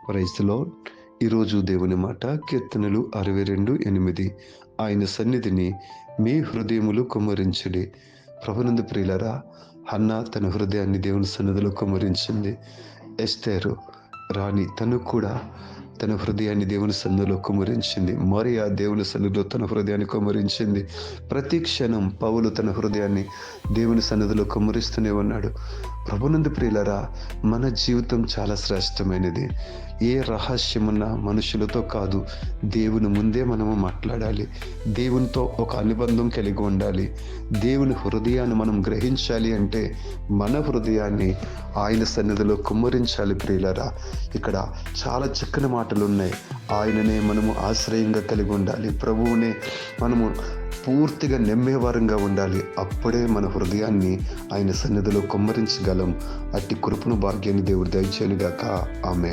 Praise the lord. ఈరోజు దేవుని మాట కీర్తనలు 62:8. ఆయన సన్నిధిని మీ హృదయములు కుమ్మరించుడి. ప్రభునందు ప్రియులారా, హన్నా తన హృదయాన్ని దేవుని సన్నిధిలో కుమ్మరించింది. ఎస్తేరు రాణి తను కూడా తన హృదయాన్ని దేవుని సన్నిధిలో కుమ్మరించింది. మరియా దేవుని సన్నిధిలో తన హృదయాన్ని కుమ్మరించింది. ప్రతి క్షణం పౌలు తన హృదయాన్ని దేవుని సన్నిధిలో కుమ్మరిస్తూనే ఉన్నాడు. ప్రభునందు ప్రియులారా, మన జీవితం చాలా శ్రేష్టమైనది. ఏ రహస్యమున్నా మనుషులతో కాదు, దేవుని ముందే మనము మాట్లాడాలి. దేవునితో ఒక అనుబంధం కలిగి ఉండాలి. దేవుని హృదయాన్ని మనం గ్రహించాలి అంటే మన హృదయాన్ని ఆయన సన్నిధిలో కుమ్మరించాలి. ప్రియులారా, ఇక్కడ చాలా చక్కని మాటలు ఉన్నాయి. ఆయననే మనము ఆశ్రయంగా కలిగి ఉండాలి. ప్రభువునే మనము పూర్తిగా నమ్మేవారంగా ఉండాలి. అప్పుడే మన హృదయాన్ని ఆయన సన్నిధిలో కుమ్మరించగలం. అట్టి కృపను భాగ్యాన్ని దేవుడు దయచేయునుగాక. ఆమేన్.